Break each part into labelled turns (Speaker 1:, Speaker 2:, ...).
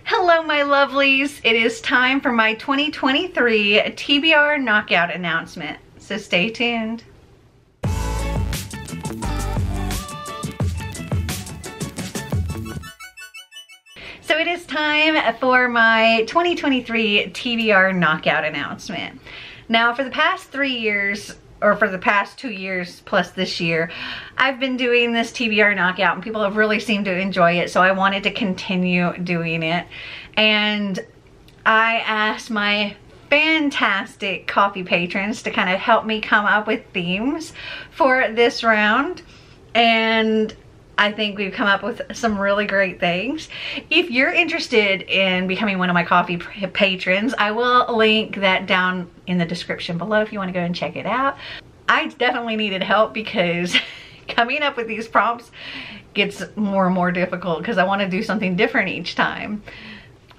Speaker 1: Hello my lovelies, it is time for my 2023 TBR Knockout announcement, so stay tuned. So it is time for my 2023 TBR Knockout announcement. Now for the past 3 years, or for the past 2 years plus this year, I've been doing this TBR Knockout and people have really seemed to enjoy it, so I wanted to continue doing it. And I asked my fantastic coffee patrons to kind of help me come up with themes for this round, and I think we've come up with some really great things. If you're interested in becoming one of my coffee patrons, I will link that down in the description below if you want to go and check it out. I definitely needed help because coming up with these prompts gets more and more difficult because I want to do something different each time.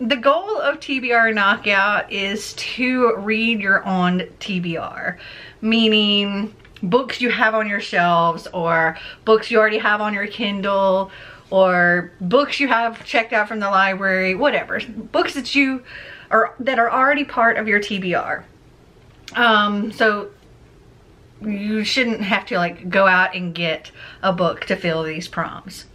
Speaker 1: The goal of TBR Knockout is to read your own TBR, meaning books you have on your shelves, or books you already have on your Kindle, or books you have checked out from the library, whatever. Books that are already part of your TBR. So you shouldn't have to like go out and get a book to fill these prompts.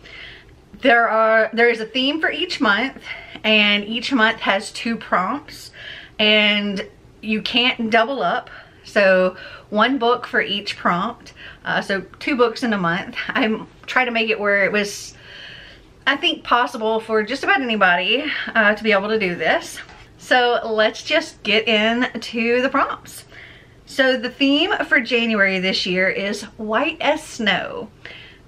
Speaker 1: There is a theme for each month, and each month has 2 prompts, and you can't double up. So 1 book for each prompt, so 2 books in a month. I try to make it where it was, I think, possible for just about anybody to be able to do this. So let's just get into the prompts. So the theme for January this year is white as snow.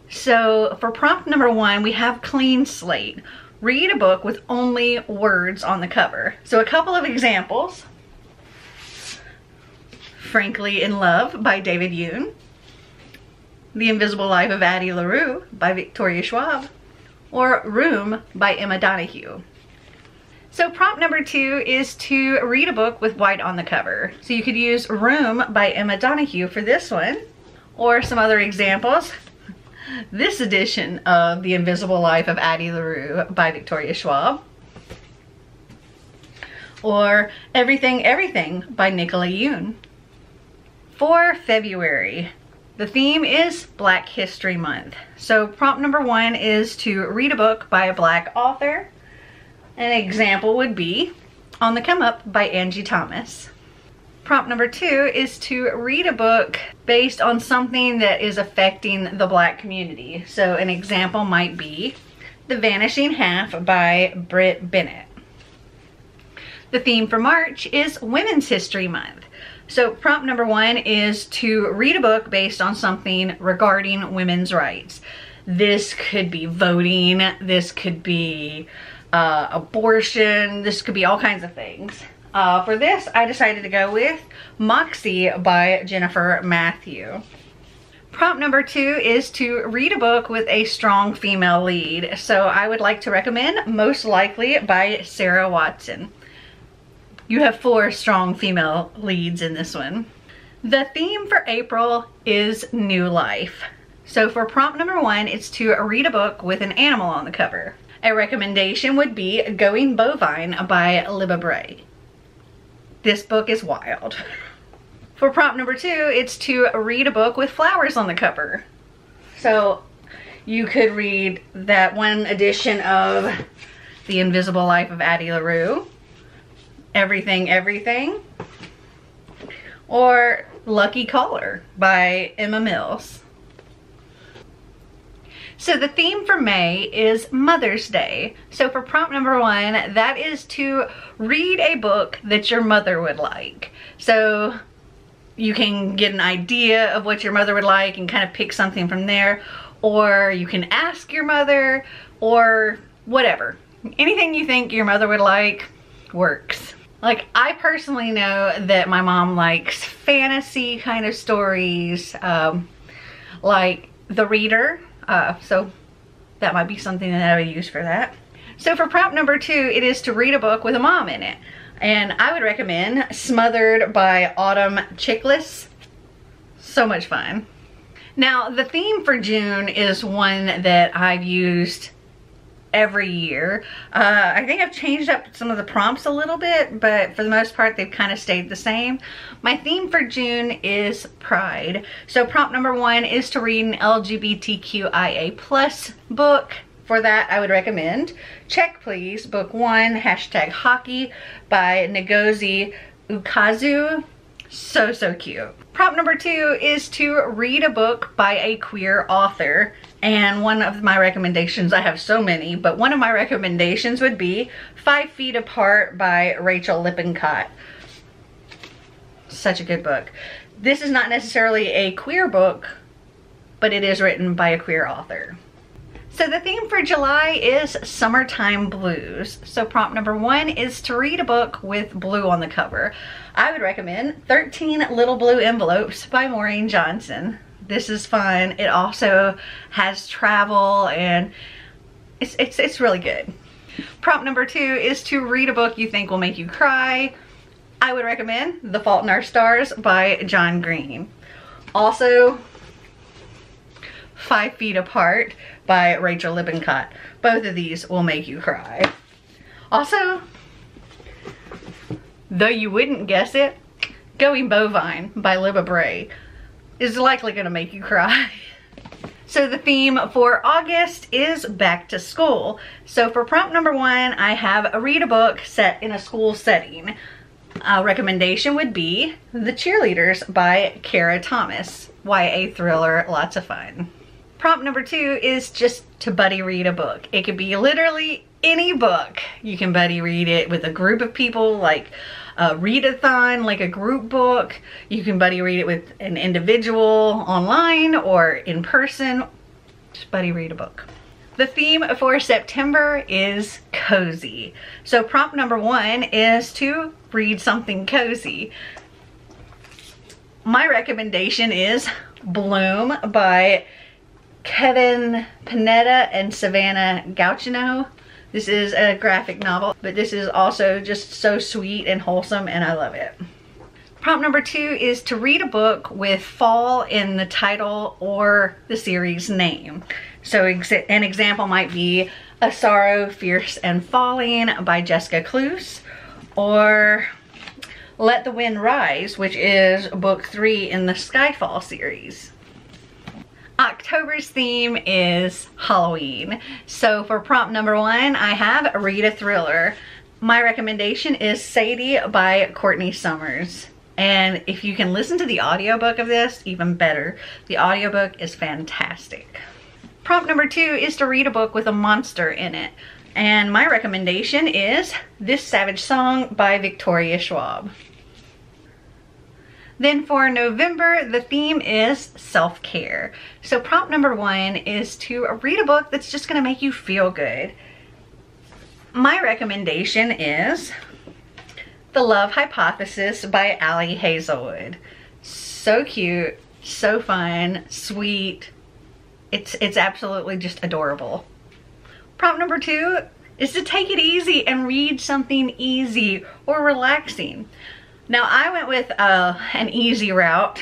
Speaker 1: So for prompt number 1, we have clean slate. Read a book with only words on the cover. So a couple of examples. Frankly in Love by David Yoon, The Invisible Life of Addie LaRue by Victoria Schwab, or Room by Emma Donoghue. So prompt number 2 is to read a book with white on the cover. So you could use Room by Emma Donoghue for this one, or some other examples. This edition of The Invisible Life of Addie LaRue by Victoria Schwab, or Everything Everything by Nicola Yoon. For February, the theme is Black History Month. So prompt number 1 is to read a book by a Black author. An example would be On the Come Up by Angie Thomas. Prompt number 2 is to read a book based on something that is affecting the Black community. So an example might be The Vanishing Half by Britt Bennett. The theme for March is Women's History Month. So prompt number 1 is to read a book based on something regarding women's rights. This could be voting, this could be abortion, this could be all kinds of things. For this, I decided to go with Moxie by Jennifer Matthew. Prompt number 2 is to read a book with a strong female lead. So I would like to recommend Most Likely by Sarah Watson. You have 4 strong female leads in this one. The theme for April is new life. So for prompt number 1, it's to read a book with an animal on the cover. A recommendation would be Going Bovine by Libba Bray. This book is wild. For prompt number 2, it's to read a book with flowers on the cover. So you could read that one edition of The Invisible Life of Addie LaRue, Everything Everything, or Lucky Caller by Emma Mills. So the theme for May is Mother's Day. So for prompt number 1, that is to read a book that your mother would like. So you can get an idea of what your mother would like and kind of pick something from there, or you can ask your mother, or whatever. Anything you think your mother would like works. Like, I personally know that my mom likes fantasy kind of stories, like The Reader. So that might be something that I would use for that. So for prompt number 2, it is to read a book with a mom in it. And I would recommend Smothered by Autumn Chickless. So much fun. Now the theme for June is one that I've used every year. I think I've changed up some of the prompts a little bit, but for the most part, they've kind of stayed the same. My theme for June is Pride. So prompt number 1 is to read an LGBTQIA+ book. For that, I would recommend Check Please, book 1, #hockey by Ngozi Ukazu. So cute. Prompt number 2 is to read a book by a queer author. And one of my recommendations, I have so many, but one of my recommendations would be 5 Feet Apart by Rachel Lippincott. Such a good book. This is not necessarily a queer book, but it is written by a queer author. So the theme for July is Summertime Blues. So prompt number 1 is to read a book with blue on the cover. I would recommend 13 Little Blue Envelopes by Maureen Johnson. This is fun. It also has travel and it's really good. Prompt number 2 is to read a book you think will make you cry. I would recommend The Fault in Our Stars by John Green. Also, 5 Feet Apart by Rachel Lippincott. Both of these will make you cry. Also, though you wouldn't guess it, Going Bovine by Libba Bray is likely going to make you cry. So the theme for August is back to school. So for prompt number 1, I have read a book set in a school setting. A recommendation would be The Cheerleaders by Kara Thomas. YA thriller, lots of fun. Prompt number 2 is just to buddy read a book. It could be literally any book. You can buddy read it with a group of people, like a readathon, like a group book. You can buddy read it with an individual online or in person. Just buddy read a book. The theme for September is cozy. So prompt number 1 is to read something cozy. My recommendation is Bloom by Kevin Panetta and Savannah Gauchino. This is a graphic novel, but this is also just so sweet and wholesome, and I love it. Prompt number 2 is to read a book with fall in the title or the series name. So an example might be A Sorrow Fierce and Falling by Jessica Cluse, or Let the Wind Rise, which is book 3 in the Skyfall series. October's theme is Halloween. So for prompt number 1, I have read a thriller. My recommendation is Sadie by Courtney Summers. And if you can listen to the audiobook of this, even better. The audiobook is fantastic. Prompt number 2 is to read a book with a monster in it. And my recommendation is This Savage Song by Victoria Schwab. Then for November, the theme is self-care. So prompt number 1 is to read a book that's just going to make you feel good. My recommendation is The Love Hypothesis by Allie Hazelwood. So cute, so fun, sweet. It's absolutely just adorable. Prompt number 2 is to take it easy and read something easy or relaxing. Now I went with an easy route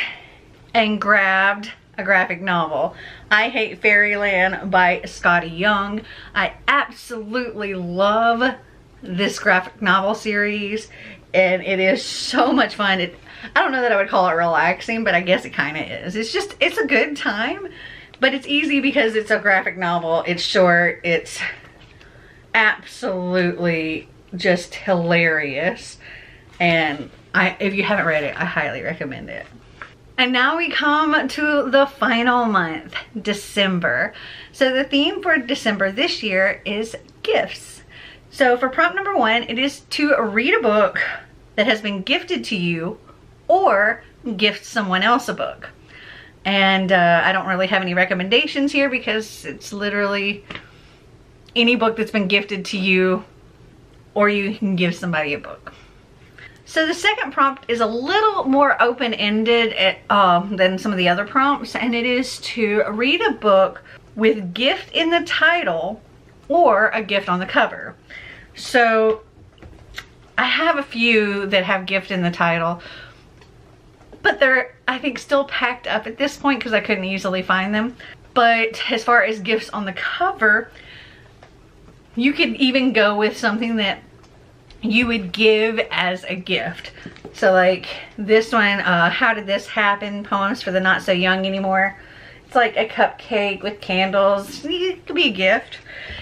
Speaker 1: and grabbed a graphic novel. I Hate Fairyland by Scotty Young. I absolutely love this graphic novel series, and it is so much fun. I don't know that I would call it relaxing, but I guess it kind of is. It's a good time, but it's easy because it's a graphic novel. It's short. It's absolutely just hilarious, and if you haven't read it, I highly recommend it. And now we come to the final month, December. So the theme for December this year is gifts. So for prompt number 1, it is to read a book that has been gifted to you or gift someone else a book. And I don't really have any recommendations here because it's literally any book that's been gifted to you, or you can give somebody a book. So the second prompt is a little more open-ended than some of the other prompts, and it is to read a book with gift in the title or a gift on the cover. So I have a few that have gift in the title, but they're, I think, still packed up at this point because I couldn't easily find them. But as far as gifts on the cover, you could even go with something that you would give as a gift. So like this one, How Did This Happen? Poems for the Not So Young Anymore. It's like a cupcake with candles. It could be a gift.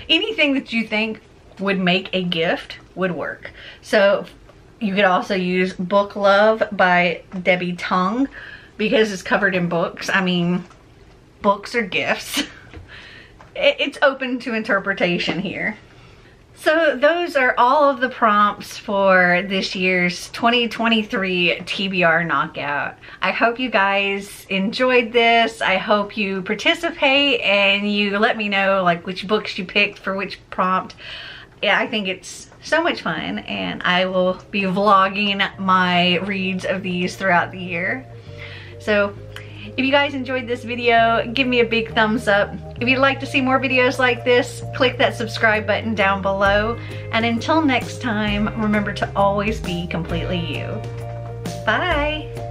Speaker 1: Anything that you think would make a gift would work. So you could also use Book Love by Debbie Tung because it's covered in books. I mean, books are gifts. It's open to interpretation here. So those are all of the prompts for this year's 2023 TBR Knockout. I hope you guys enjoyed this. I hope you participate and you let me know like which books you picked for which prompt. Yeah, I think it's so much fun, and I will be vlogging my reads of these throughout the year. So if you guys enjoyed this video, give me a big thumbs up. If you'd like to see more videos like this, click that subscribe button down below. And until next time, remember to always be completely you. Bye.